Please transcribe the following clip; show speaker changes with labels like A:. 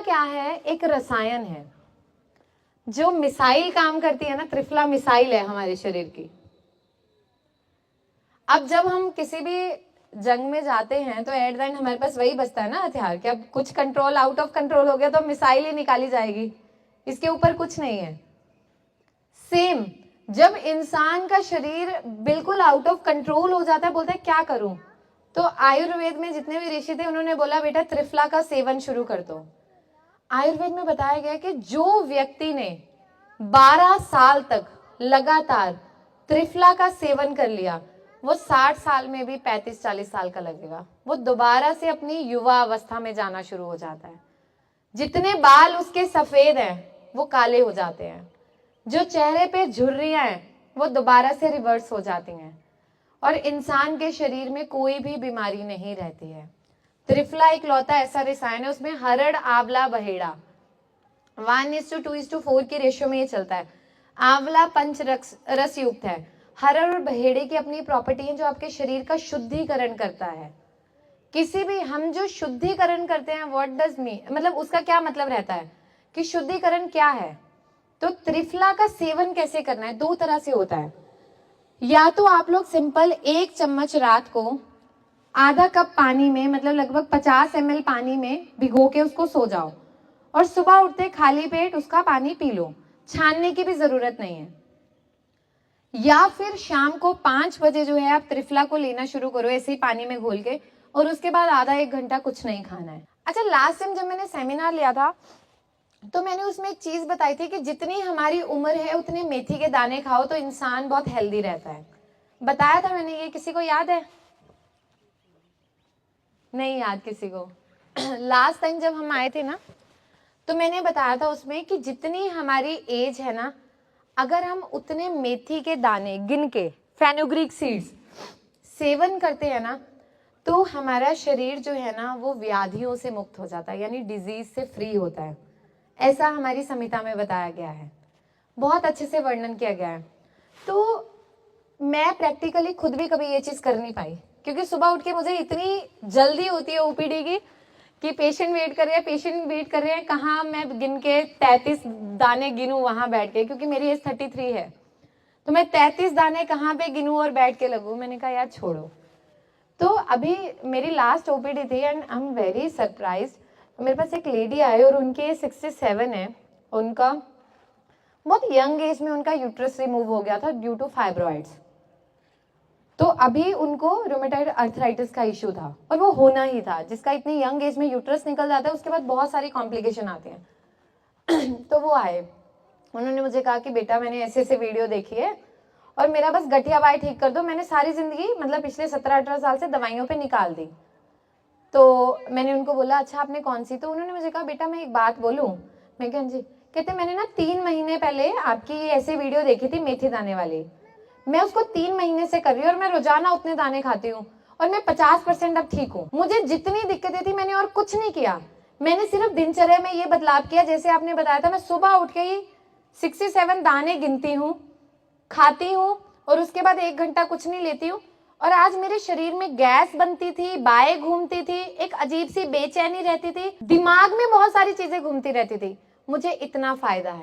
A: क्या है? एक रसायन है जो मिसाइल काम करती है ना, त्रिफला मिसाइल है हमारे शरीर की। अब जब हम किसी भी जंग में जाते हैं तो एट द एंड हमारे पास वही बचता है ना हथियार, कि अब कुछ कंट्रोल आउट ऑफ कंट्रोल हो गया तो मिसाइल ही निकाली जाएगी, इसके ऊपर कुछ नहीं है। सेम जब इंसान का शरीर बिल्कुल आउट ऑफ कंट्रोल हो जाता है, बोलता है क्या करूं, तो आयुर्वेद में जितने भी ऋषि थे उन्होंने बोला बेटा त्रिफला का सेवन शुरू कर दो। आयुर्वेद में बताया गया कि जो व्यक्ति ने 12 साल तक लगातार त्रिफला का सेवन कर लिया, वो 60 साल में भी 35-40 साल का लगेगा, वो दोबारा से अपनी युवा अवस्था में जाना शुरू हो जाता है। जितने बाल उसके सफेद हैं वो काले हो जाते हैं, जो चेहरे पे झुर्रियां हैं वो दोबारा से रिवर्स हो जाती हैं, और इंसान के शरीर में कोई भी बीमारी नहीं रहती है। त्रिफला इकलौता ऐसा रसायन है, उसमें हरड़, आंवला, बहेड़ा 1:2:4 की रेशियो में ये चलता है। आंवला पंच रस युक्त है। हरड़ और बहेड़े की अपनी प्रॉपर्टी है जो आपके शरीर का शुद्धिकरण करता है। किसी भी हम जो शुद्धिकरण करते हैं, व्हाट डज मीन, मतलब उसका क्या मतलब रहता है कि शुद्धिकरण क्या है। तो त्रिफला का सेवन कैसे करना है? 2 तरह से होता है। या तो आप लोग सिंपल 1 चम्मच रात को आधा कप पानी में, मतलब लगभग 50 ml पानी में भिगो के उसको सो जाओ, और सुबह उठते खाली पेट उसका पानी पी लो, छानने की भी जरूरत नहीं है। या फिर शाम को 5 बजे जो है आप त्रिफला को लेना शुरू करो ऐसे ही पानी में घोल के, और उसके बाद आधा 1 घंटा कुछ नहीं खाना है। अच्छा, लास्ट टाइम जब मैंने सेमिनार लिया था तो मैंने उसमें एक चीज बताई थी कि जितनी हमारी उम्र है उतने मेथी के दाने खाओ तो इंसान बहुत हेल्दी रहता है। बताया था मैंने, ये किसी को याद है? नहीं याद किसी को? लास्ट टाइम जब हम आए थे ना तो मैंने बताया था उसमें कि जितनी हमारी एज है ना, अगर हम उतने मेथी के दाने गिन के, फेनुग्रीक सीड्स सेवन करते हैं ना, तो हमारा शरीर जो है ना वो व्याधियों से मुक्त हो जाता है, यानी डिजीज से फ्री होता है। ऐसा हमारी संहिता में बताया गया है, बहुत अच्छे से वर्णन किया गया है। तो मैं प्रैक्टिकली खुद भी कभी ये चीज कर नहीं पाई, क्योंकि सुबह उठ के मुझे इतनी जल्दी होती है ओपीडी की कि पेशेंट वेट कर रहे हैं, कहाँ मैं गिन के 33 दाने गिनूं वहां बैठ के, क्योंकि मेरी एज 33 है, तो मैं 33 दाने कहाँ पे गिनूं और बैठ के लगूं। मैंने कहा यार छोड़ो। तो अभी मेरी लास्ट ओपीडी थी and I am very surprised. मेरे पास एक लेडी आई और उनके 67 है, उनका बहुत यंग एज में उनका यूट्रस रिमूव हो गया था ड्यू टू फाइब्रॉइड्स। तो अभी उनको रोमेटॉइड अर्थराइटिस का इश्यू था, और वो होना ही था, जिसका इतनी यंग एज में यूट्रस निकल जाता है उसके बाद बहुत सारी कॉम्प्लिकेशन आते हैं। तो वो आए, उन्होंने मुझे कहा कि बेटा मैंने ऐसे ऐसे वीडियो देखी है और मेरा बस गठिया बाई ठीक कर दो। मैंने सारी जिंदगी, मतलब पिछले 17-18 साल से दवाइयों पे निकाल दी। तो मैंने उनको बोला अच्छा आपने कौन सी? तो उन्होंने मुझे कहा बेटा मैं एक बात बोलूं? मैं कहा जी। कहते मैंने ना 3 महीने पहले आपकी ऐसी वीडियो देखी थी मेथी दाने वाली, मैं उसको 3 महीने से कर रही हूँ और मैं रोजाना उतने दाने खाती हूँ और मैं 50% अब ठीक हूँ। मुझे जितनी दिक्कतें थी मैंने और कुछ नहीं किया, मैंने सिर्फ दिनचर्या में ये बदलाव किया जैसे आपने बताया था। मैं सुबह उठ के ही 67 दाने गिनती हूँ, खाती हूँ, और उसके बाद 1 घंटा कुछ नहीं लेती हूँ, और आज मेरे शरीर में गैस बनती थी, बाएं घूमती थी, एक अजीब सी बेचैनी रहती थी, दिमाग में बहुत सारी चीजें घूमती रहती थी। मुझे इतना फायदा है।